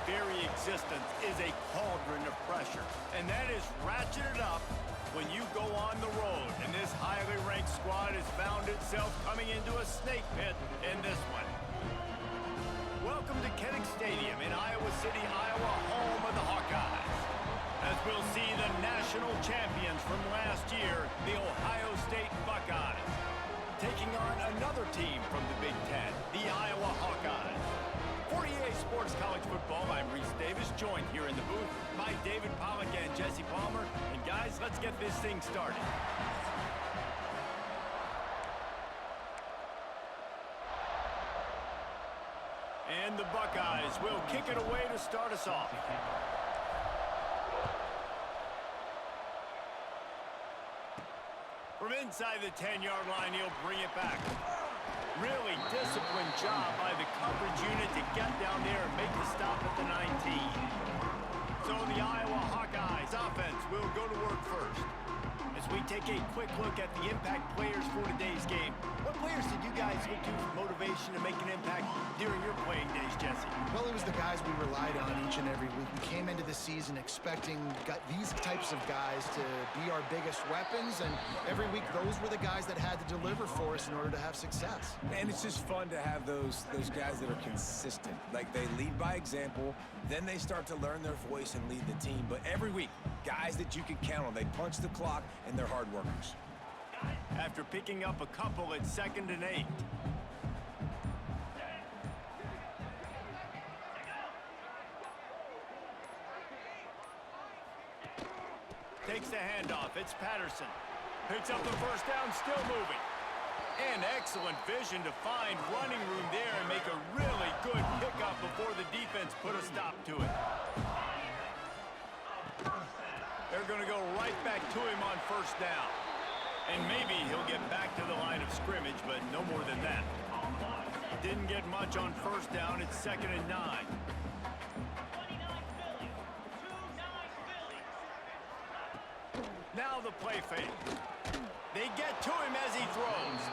very existence is a cauldron of pressure, and that is ratcheted up when you go on the road. And this highly ranked squad has found itself coming into a snake pit in this one. Welcome to Kinnick Stadium in Iowa City, Iowa, home of the Hawkeyes. As we'll see the national champions from last year, the Ohio State Buckeyes, taking on another team from the Big Ten, the Iowa Hawkeyes. For EA Sports College Football, I'm Reese Davis, joined here in the booth by David Pollack and Jesse Palmer. And guys, let's get this thing started. And the Buckeyes will kick it away to start us off. From inside the 10-yard line, he'll bring it back. Really disciplined job by the coverage unit to get down there and make the stop at the 19. So the Iowa Hawkeyes offense will go to work first. As we take a quick look at the impact players for today's game, what players did you guys look to for motivation to make an impact during your playing days, Jesse? Well, it was the guys we relied on each and every week. We came into the season expecting these types of guys to be our biggest weapons, and every week those were the guys that had to deliver for us in order to have success. And it's just fun to have those guys that are consistent. Like, they lead by example, then they start to learn their voice and lead the team. But every week, guys that you can count on. They punch the clock, and they're hard workers. After picking up a couple at 2nd and 8. Takes the handoff. It's Patterson. Picks up the first down, still moving. And excellent vision to find running room there and make a really good pickup before the defense put a stop to it. They're going to go right back to him on first down. And maybe he'll get back to the line of scrimmage, but no more than that. Didn't get much on first down. It's 2nd and 9. Now the play fake. They get to him as he throws.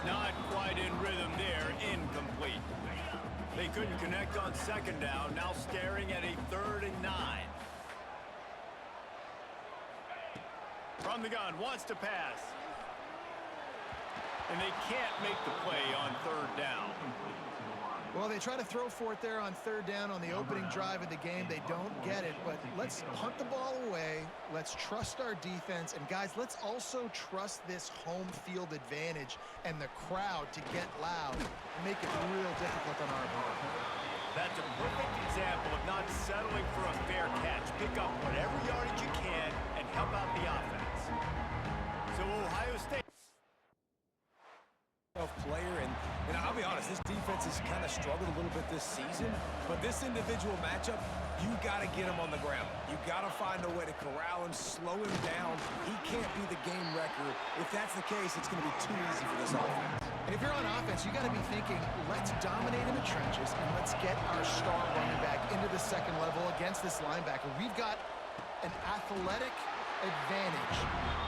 Not quite in rhythm there. Incomplete. They couldn't connect on 2nd down. Now staring at a 3rd and 9. From the gun, wants to pass. And they can't make the play on 3rd down. Well, they try to throw for it there on 3rd down on the opening drive of the game. They don't get it, but let's punt the ball away. Let's trust our defense. And, guys, let's also trust this home field advantage and the crowd to get loud and make it real difficult on our part. That's a perfect example of not settling for a fair catch. Pick up whatever yardage you can and help out the offense. So Ohio State player, and I'll be honest, this defense has kind of struggled a little bit this season, but this individual matchup, you got to get him on the ground. You got to find a way to corral him, slow him down. He can't be the game wrecker. If that's the case, it's going to be too easy for this offense. And if you're on offense, you got to be thinking, let's dominate in the trenches and let's get our star running back into the 2nd level against this linebacker. We've got an athletic advantage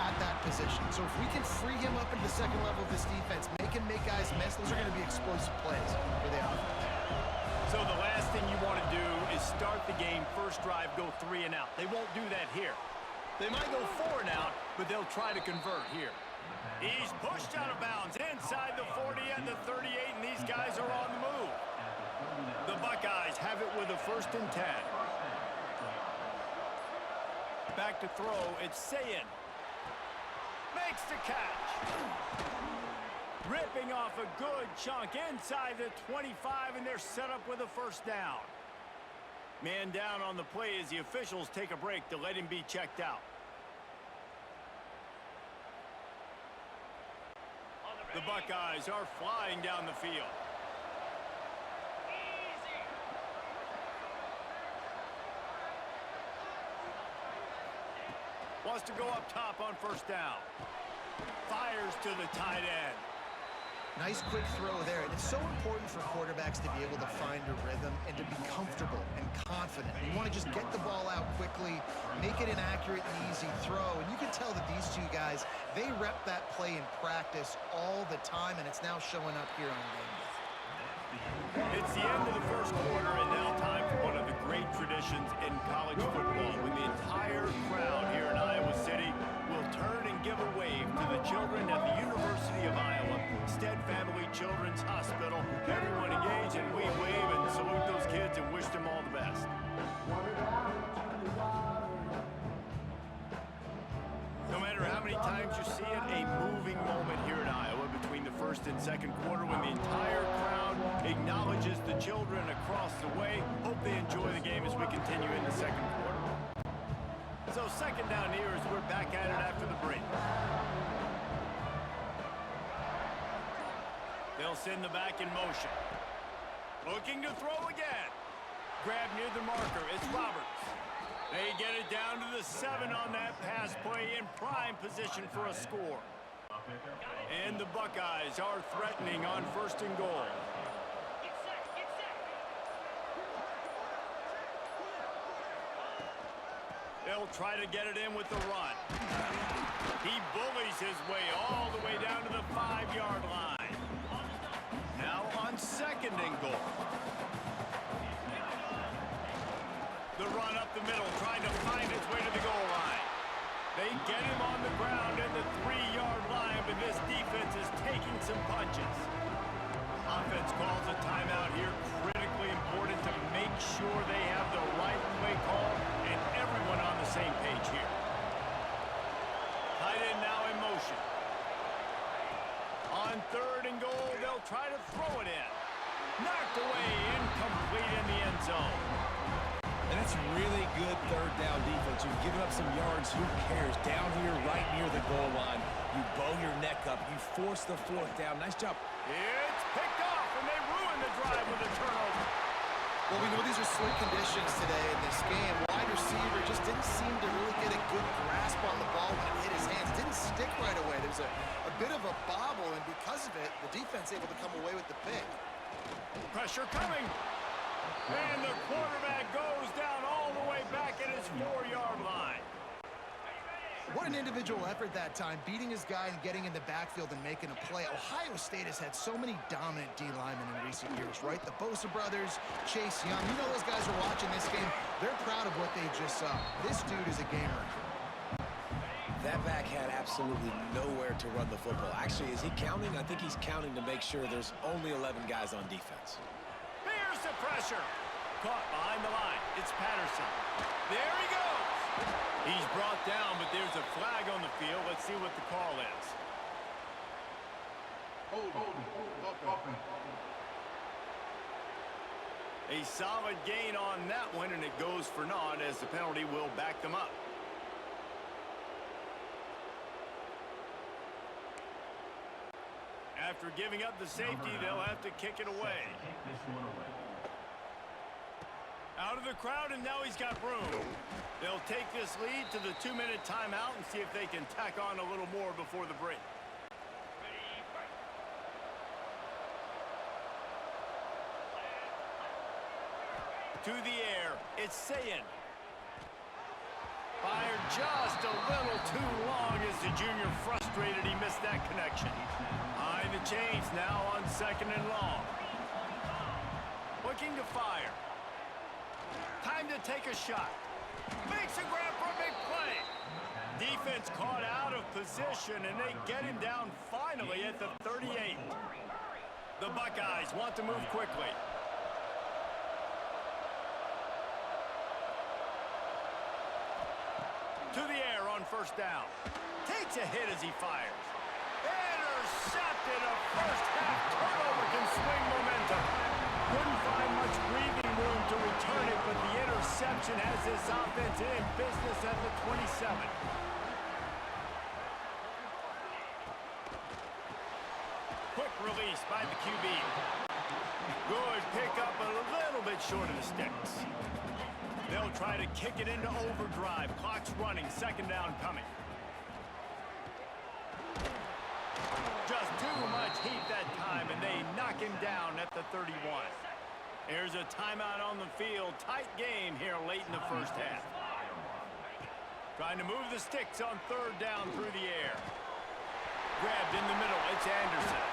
at that position. So if we can free him up into the 2nd level of this defense, make guys miss, those are going to be explosive plays for the offense. So the last thing you want to do is start the game, first drive, go 3 and out. They won't do that here. They might go 4 and out, but they'll try to convert here. He's pushed out of bounds inside the 40 and the 38, and these guys are on the move. The Buckeyes have it with a 1st and 10. Back to throw, it's Sayin. Makes the catch. Ripping off a good chunk inside the 25, and they're set up with a 1st down. Man down on the play as the officials take a break to let him be checked out. The Buckeyes are flying down the field. Wants to go up top on 1st down. Fires to the tight end. Nice quick throw there, and it's so important for quarterbacks to be able to find a rhythm and to be comfortable and confident. You want to just get the ball out quickly, make it an accurate and easy throw, and you can tell that these two guys, they rep that play in practice all the time, and it's now showing up here on game day. It's the end of the 1st quarter, and now time for one of the great traditions in college football when the entire crowd here in Iowa City will turn and give a wave to the children at the University of Iowa, Stead Family Children's Hospital. Everyone engage, and we wave and salute those kids and wish them all the best. No matter how many times you see it, a moving moment here in Iowa between the first and second quarter when the entire crowd acknowledges the children across the way. Hope they enjoy the game as we continue in the second quarter. So second down here as we're back at it after the break. They'll send the back in motion. Looking to throw again. Grab near the marker. It's Roberts. They get it down to the 7 on that pass play in prime position for a score. And the Buckeyes are threatening on first and goal. They'll try to get it in with the run. He bullies his way all the way down to the 5-yard line. Now on second and goal. The run up the middle, trying to find his way to the goal line. They get him on the ground at the 3-yard line, but this defense is taking some punches. Offense calls a timeout here. Critically important to make sure they have the right play call and everyone on the same page here. Tight end now in motion. On third and goal, they'll try to throw it in. Knocked away, incomplete in the end zone. And that's really good third down defense. You've given up some yards. Who cares? Down here right near the goal line, you bow your neck up. You force the fourth down. Nice job. It's picked off, and they ruin the drive with a turnover. Well, we know these are slick conditions today in this game. Wide receiver just didn't seem to really get a good grasp on the ball when it hit his hands. It didn't stick right away. There was a bit of a bobble, and because of it, the defense able to come away with the pick. Pressure coming. And the quarterback goes down all the way back at his 4-yard line. What an individual effort that time, beating his guy and getting in the backfield and making a play. Ohio State has had so many dominant D linemen in recent years, right? The Bosa brothers, Chase Young. You know those guys are watching this game. They're proud of what they just saw. This dude is a gamer. That back had absolutely nowhere to run the football. Actually, is he counting? I think he's counting to make sure there's only 11 guys on defense. Here's the pressure. Caught behind the line. It's Patterson. There he goes. He's brought down, but there's a flag on the field. Let's see what the call is. A solid gain on that one, and it goes for naught as the penalty will back them up. After giving up the safety, they'll have to kick it away. Out of the crowd, and now he's got room. They'll take this lead to the 2-minute timeout and see if they can tack on a little more before the break. To the air, it's Sayin. Fired just a little too long as the junior frustrated. He missed that connection. Behind the chains now on second and long. Looking to fire. Time to take a shot. Makes a grab for a big play. Defense caught out of position, and they get him down finally at the 38. The Buckeyes want to move quickly. To the air on first down. Takes a hit as he fires. Intercepted. A first-half turnover can swing momentum. Couldn't find much breathing room to return it, but the interception has this offense in business at the 27. Quick release by the QB. Good pickup, a little bit short of the sticks. They'll try to kick it into overdrive. Clock's running, second down coming. Just too much heat that time, and they knock him down at the 31. Here's a timeout on the field. Tight game here late in the first half. Trying to move the sticks on third down through the air. Grabbed in the middle. It's Anderson.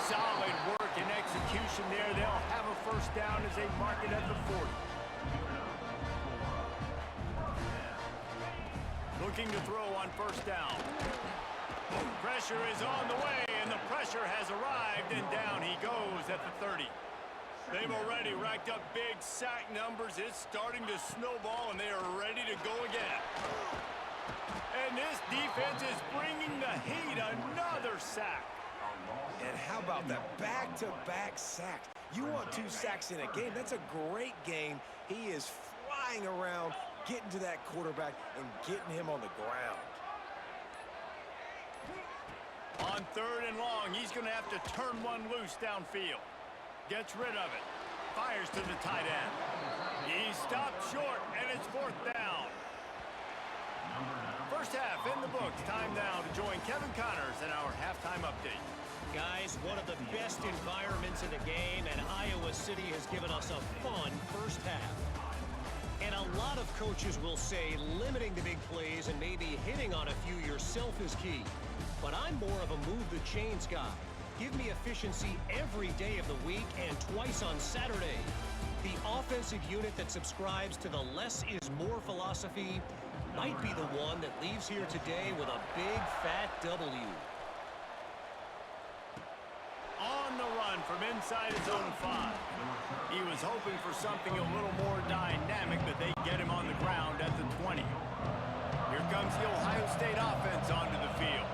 Solid work and execution there. They'll have a first down as they mark it at the 40. looking to throw on first down. Pressure is on the way, and the pressure has arrived, and down he goes at the 30. They've already racked up big sack numbers. It's starting to snowball, and they are ready to go again. And this defense is bringing the heat. Another sack. And how about that back-to-back sacks? You want 2 sacks in a game. That's a great game. He is flying around, getting to that quarterback and getting him on the ground. On 3rd and long, he's going to have to turn one loose downfield. Gets rid of it. Fires to the tight end. He stopped short, and it's 4th down. First half in the books. Time now to join Kevin Connors in our halftime update. Guys, one of the best environments in the game, and Iowa City has given us a fun first half. And a lot of coaches will say limiting the big plays and maybe hitting on a few yourself is key. But I'm more of a move the chains guy. Give me efficiency every day of the week and twice on Saturday. The offensive unit that subscribes to the less is more philosophy might be the one that leaves here today with a big fat W. On the run from inside his own 5. He was hoping for something a little more dynamic, but they get him on the ground at the 20. Here comes the Ohio State offense onto the field.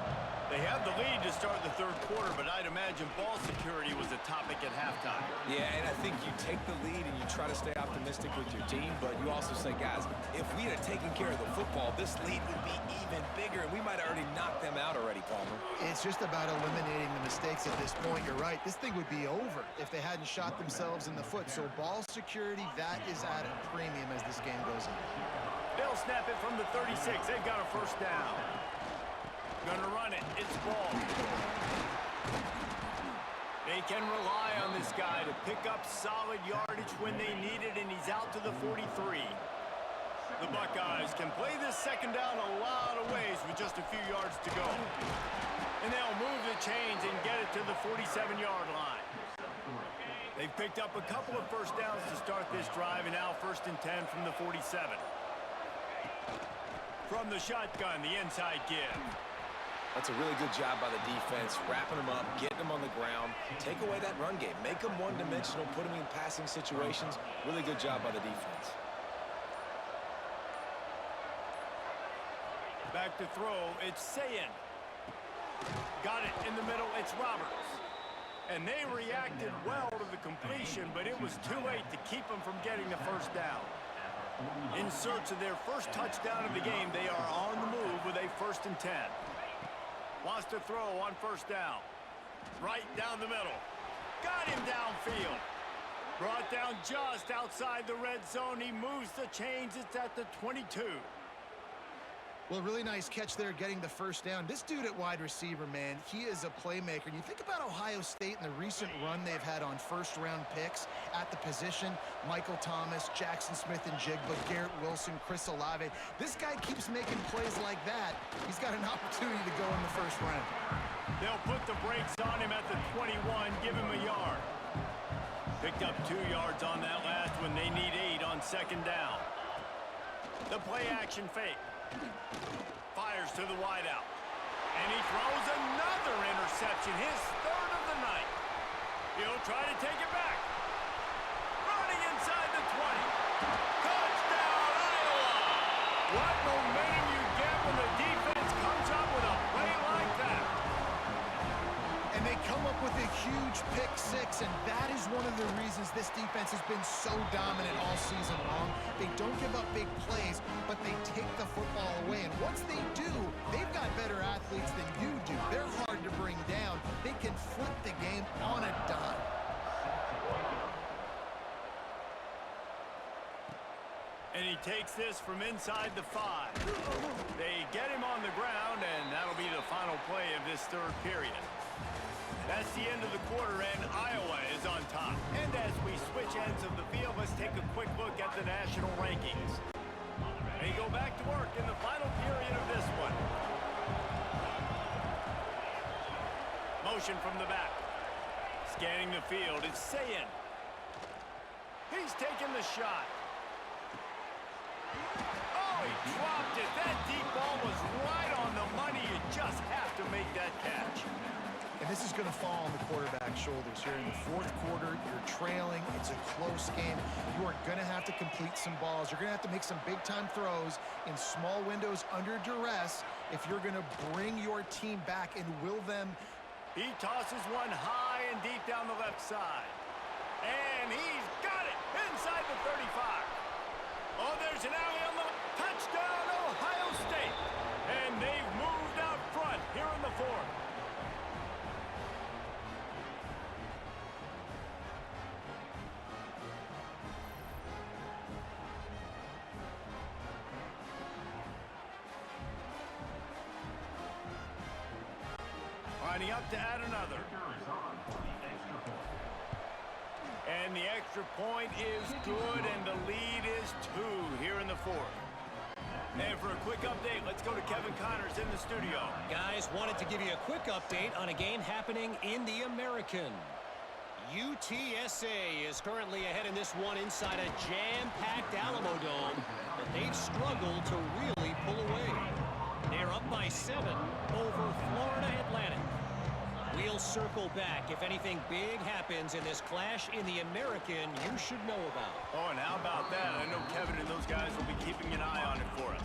They have the lead to start the 3rd quarter, but I'd imagine ball security was a topic at halftime. Yeah, and I think you take the lead and you try to stay optimistic with your team, but you also say, guys, if we had taken care of the football, this lead would be even bigger, and we might have already knocked them out already, Palmer. It's just about eliminating the mistakes at this point. You're right. This thing would be over if they hadn't shot themselves in the foot. So ball security, that is at a premium as this game goes on. They'll snap it from the 36. They've got a first down. Gonna run it. It's ball. They can rely on this guy to pick up solid yardage when they need it, and he's out to the 43. The Buckeyes can play this second down a lot of ways with just a few yards to go. And they'll move the chains and get it to the 47-yard line. They've picked up a couple of first downs to start this drive, and now 1st and 10 from the 47. From the shotgun, the inside give. That's a really good job by the defense, wrapping them up, getting them on the ground. Take away that run game. Make them one-dimensional, put them in passing situations. Really good job by the defense. Back to throw, it's Sayin. Got it in the middle, it's Roberts. And they reacted well to the completion, but it was too late to keep them from getting the first down. In search of their first touchdown of the game, they are on the move with a 1st and 10. Wants to throw on first down. Right down the middle. Got him downfield. Brought down just outside the red zone. He moves the chains. It's at the 22. Well, really nice catch there getting the first down. This dude at wide receiver, man, he is a playmaker. You think about Ohio State and the recent run they've had on first-round picks at the position. Michael Thomas, Jackson Smith and Jigba, Garrett Wilson, Chris Olave. This guy keeps making plays like that. He's got an opportunity to go in the first round. They'll put the brakes on him at the 21, give him a yard. Picked up 2 yards on that last one. They need 8 on second down. The play-action fake. Fires to the wideout. And he throws another interception, his 3rd of the night. He'll try to take it back. Running inside the 20. Touchdown, Iowa! What momentum you get when the defense comes up with a play like that. And they come up with a huge pick 6, and that is one of the reasons this defense has been so dominant all season long. They don't give up big plays, but they take the football away. And once they do, they've got better athletes than you do. They're hard to bring down. They can flip the game on a dime. And he takes this from inside the 5. They get him on the ground, and that'll be the final play of this 3rd period. That's the end of the quarter, and Iowa is on top. And as we switch ends of the field, let's take a quick look at the national rankings. They go back to work in the final period of this one. Motion from the back. Scanning the field, it's Sayin. He's taking the shot. Oh, he dropped it. That deep ball was right on the money. You just have to make that catch. And this is going to fall on the quarterback's shoulders here in the fourth quarter. You're trailing. It's a close game. You are going to have to complete some balls. You're going to have to make some big-time throws in small windows under duress if you're going to bring your team back and will them. He tosses one high and deep down the left side. And he's got it inside the 35. Oh, there's an alley on the touchdown, Ohio State. And they've moved out front here in the fourth. Lining up to add another. And the extra point is good, and the lead is 2 here in the fourth. And for a quick update, let's go to Kevin Connors in the studio. Guys, wanted to give you a quick update on a game happening in the American. UTSA is currently ahead in this one inside a jam-packed Alamo Dome, but they've struggled to really pull away. They're up by 7 over Florida Atlantic. We'll circle back if anything big happens in this clash in the American you should know about. Oh, and how about that? I know Kevin and those guys will be keeping an eye on it for us.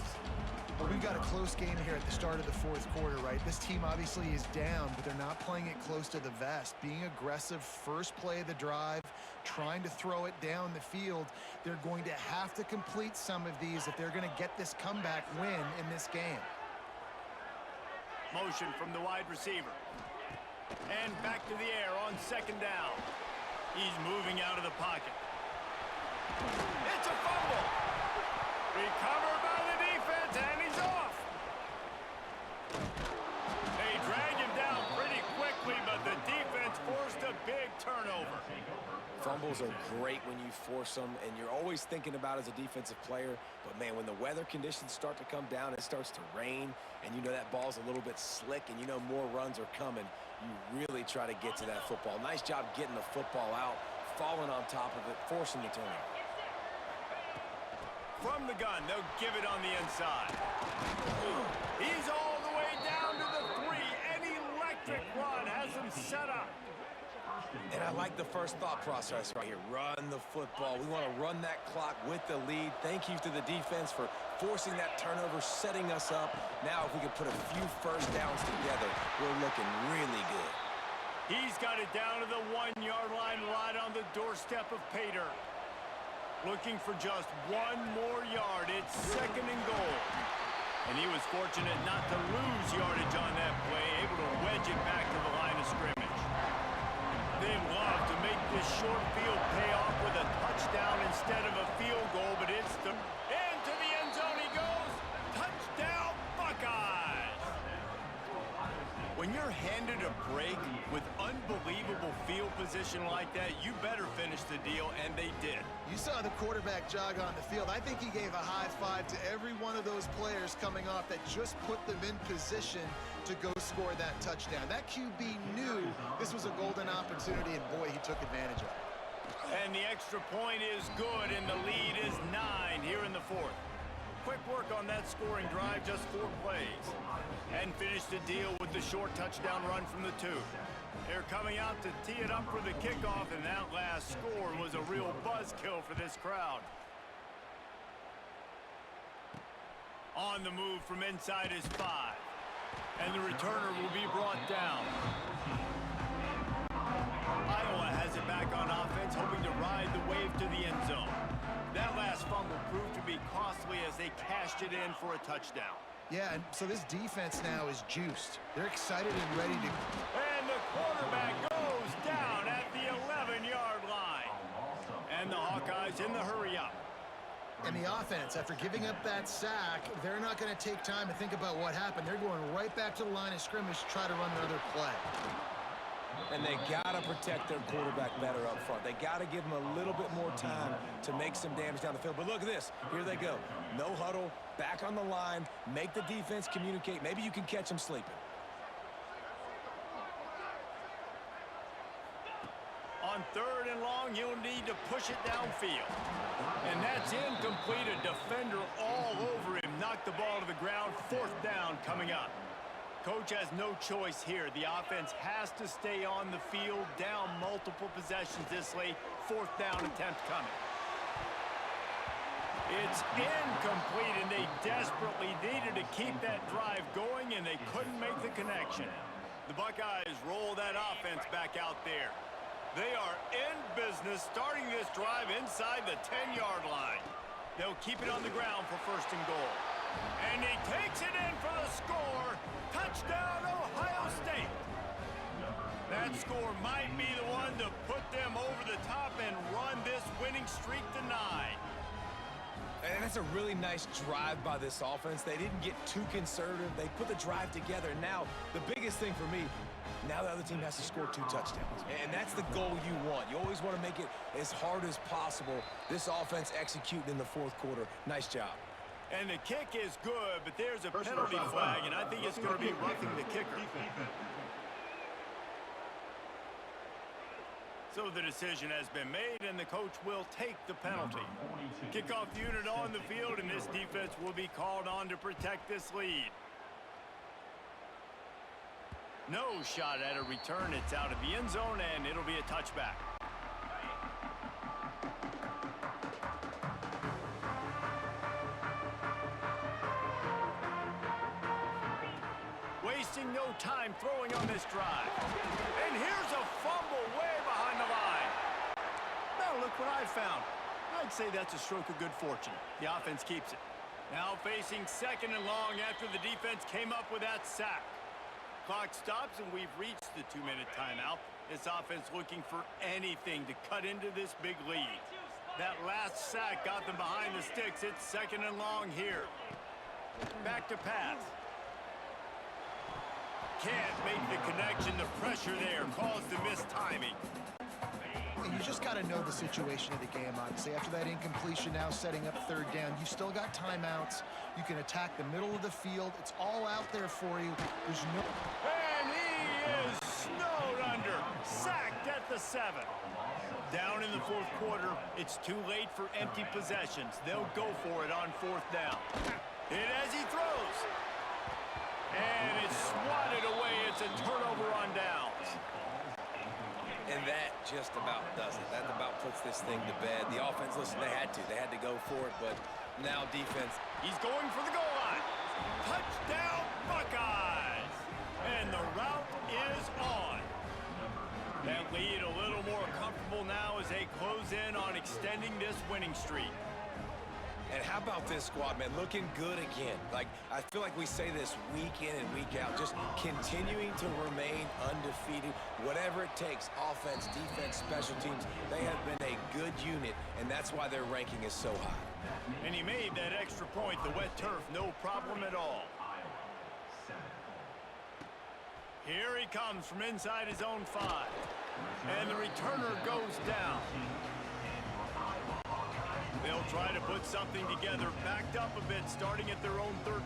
Well, we've got a close game here at the start of the fourth quarter, right? This team obviously is down, but they're not playing it close to the vest. Being aggressive, first play of the drive, trying to throw it down the field. They're going to have to complete some of these if they're going to get this comeback win in this game. Motion from the wide receiver. And back to the air on second down. He's moving out of the pocket. It's a fumble. Recovered by the defense, and he's off. They drag him down pretty quickly, but the defense forced a big turnover. Fumbles are great when you force them, and you're always thinking about as a defensive player. But, man, when the weather conditions start to come down, it starts to rain, and you know that ball's a little bit slick, and you know more runs are coming, you really try to get to that football. Nice job getting the football out, falling on top of it, forcing the turnover. From the gun, they'll give it on the inside. He's all the way down to the 3. An electric run has him set up. And I like the first thought process right here. Run the football. We want to run that clock with the lead. Thank you to the defense for forcing that turnover, setting us up. Now if we can put a few first downs together, we're looking really good. He's got it down to the 1-yard line right on the doorstep of Pater. Looking for just 1 more yard. It's second and goal. And he was fortunate not to lose yardage on that play, able to wedge it back to the line of scrimmage. They love to make this short field pay off with a touchdown instead of a field goal, but it's into the end zone he goes. Touchdown, Buckeyes! When you're handed a break with unbelievable field position like that, you better finish the deal, and they did. You saw the quarterback jog on the field. I think he gave a high five to every one of those players coming off that just put them in position to go score that touchdown. That QB knew this was a golden opportunity, and boy, he took advantage of it. And the extra point is good, and the lead is 9 here in the fourth. Quick work on that scoring drive, just 4 plays. And finished the deal with the short touchdown run from the 2. They're coming out to tee it up for the kickoff, and that last score was a real buzzkill for this crowd. On the move from inside is 5. And the returner will be brought down. Iowa has it back on offense, hoping to ride the wave to the end zone. That last fumble proved to be costly as they cashed it in for a touchdown. Yeah, and so this defense now is juiced. They're excited and ready to... And the quarterback goes down at the 11-yard line. And the Hawkeyes in the hurry-up. And the offense, after giving up that sack, they're not going to take time to think about what happened. They're going right back to the line of scrimmage to try to run another play. And they got to protect their quarterback better up front. They got to give him a little bit more time to make some damage down the field. But look at this. Here they go. No huddle, back on the line, make the defense communicate. Maybe you can catch them sleeping. On 3rd and long, you'll need to push it downfield. And that's incomplete. A defender all over him. knocked the ball to the ground. 4th down coming up. Coach has no choice here. The offense has to stay on the field, down multiple possessions this late. 4th down attempt coming. It's incomplete, and they desperately needed to keep that drive going, and they couldn't make the connection. The Buckeyes roll that offense back out there. They are in business, starting this drive inside the 10-yard line. They'll keep it on the ground for 1st and goal. And he takes it in for the score. Touchdown, Ohio State. That score might be the one to put them over the top and run this winning streak to 9. And that's a really nice drive by this offense. They didn't get too conservative. They put the drive together. Now, the biggest thing for me, now the other team has to score 2 touchdowns. And that's the goal you want. You always want to make it as hard as possible. This offense executing in the 4th quarter. Nice job. And the kick is good, but there's a penalty flag, and I think it's going to be roughing the kicker. So the decision has been made, and the coach will take the penalty. Kickoff unit on the field, and this defense will be called on to protect this lead. No shot at a return. It's out of the end zone, and it'll be a touchback. Wasting no time throwing on this drive. And here's a fumble way behind the line. Now look what I found. I'd say that's a stroke of good fortune. The offense keeps it. Now facing 2nd and long after the defense came up with that sack. Clock stops, and we've reached the 2-minute timeout. This offense looking for anything to cut into this big lead. That last sack got them behind the sticks. It's 2nd and long here. Back to pass. Can't make the connection. The pressure there caused the mistiming. And you just got to know the situation of the game, honestly. After that incompletion, now setting up 3rd down, you still got timeouts. You can attack the middle of the field. It's all out there for you. There's no... And he is snowed under. Sacked at the 7. Down in the 4th quarter, it's too late for empty possessions. They'll go for it on 4th down. Hit as he throws. And it's swatted away. It's a turnover on downs. And that just about does it. That about puts this thing to bed. The offense, listen, they had to go for it, but now defense. He's going for the goal line. Touchdown, Buckeyes. And the route is on. That lead a little more comfortable now as they close in on extending this winning streak. And how about this squad, man? Looking good again. Like, I feel like we say this week in and week out, just continuing to remain undefeated. Whatever it takes, offense, defense, special teams, they have been a good unit, and that's why their ranking is so high. And he made that extra point, the wet turf, no problem at all. Here he comes from inside his own 5. And the returner goes down. They'll try to put something together, backed up a bit, starting at their own 13.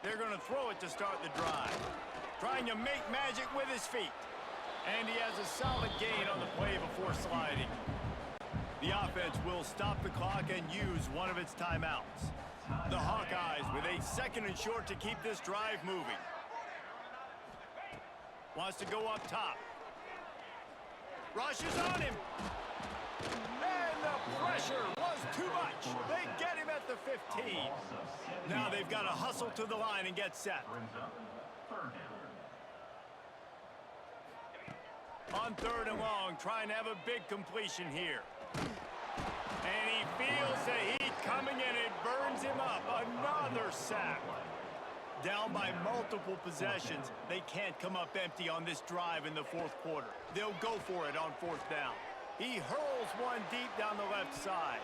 They're going to throw it to start the drive. Trying to make magic with his feet. And he has a solid gain on the play before sliding. The offense will stop the clock and use one of its timeouts. The Hawkeyes with a 2nd and short to keep this drive moving. Wants to go up top. Rushes on him. And the pressure was too much. They get him at the 15. Now they've got to hustle to the line and get set. On 3rd and long, trying to have a big completion here. And he feels the heat coming and it burns him up. Another sack. Down by multiple possessions. They can't come up empty on this drive in the 4th quarter. They'll go for it on 4th down. He hurls one deep down the left side.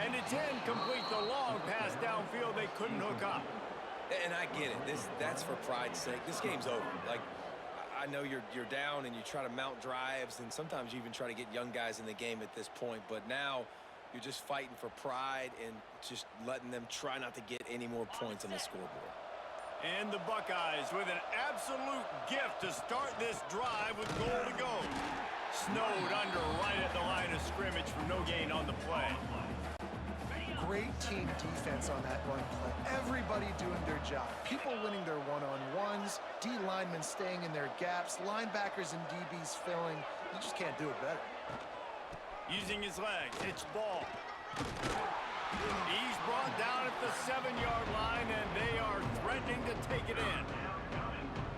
And it's incomplete. The long pass downfield, they couldn't hook up. And I get it. That's for pride's sake. This game's over. Like, I know you're down and you try to mount drives, and sometimes you even try to get young guys in the game at this point. But now you're just fighting for pride and just letting them try not to get any more points on the scoreboard. And the Buckeyes with an absolute gift to start this drive with goal to go. Snowed under right at the line of scrimmage for no gain on the play. Great team defense on that run play. Everybody doing their job. People winning their one-on-ones, D linemen staying in their gaps, linebackers and DBs filling. You just can't do it better. Using his legs, it's ball. He's brought down at the 7-yard line, and they are threatening to take it in.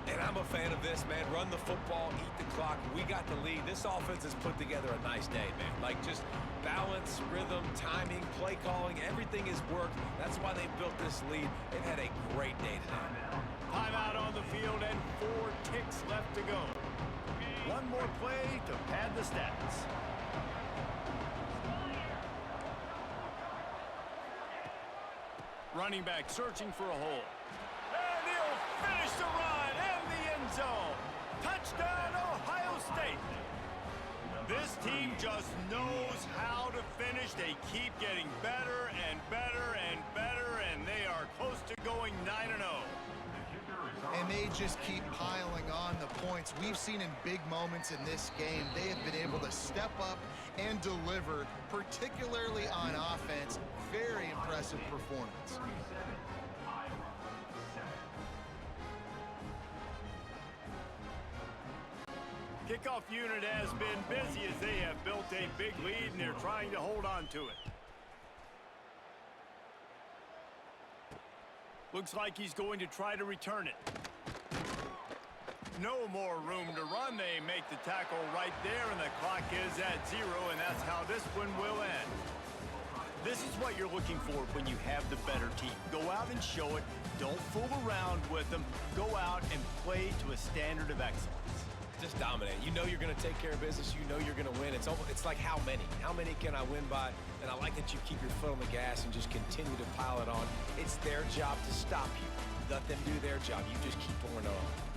And I'm a fan of this, man. Run the football, eat the clock. We got the lead. This offense has put together a nice day, man. Like, just balance, rhythm, timing, play calling, everything has worked. That's why they've built this lead. They've had a great day today. Timeout on the field and 4 ticks left to go. One more play to pad the stats. Running back searching for a hole. And he'll finish the run and the end zone. Touchdown, Ohio State. This team just knows how to finish. They keep getting better and better and better, and they are close to going 9-0. And they just keep piling on the points. We've seen in big moments in this game, they have been able to step up and deliver, particularly on offense. Very impressive performance. Kickoff unit has been busy as they have built a big lead, and they're trying to hold on to it. Looks like he's going to try to return it. No more room to run. They make the tackle right there, and the clock is at 0, and that's how this one will end. This is what you're looking for when you have the better team. Go out and show it. Don't fool around with them. Go out and play to a standard of excellence. Just dominate. You know you're going to take care of business. You know you're going to win. It's like how many? How many can I win by? And I like that you keep your foot on the gas and just continue to pile it on. It's their job to stop you. Let them do their job. You just keep pouring on.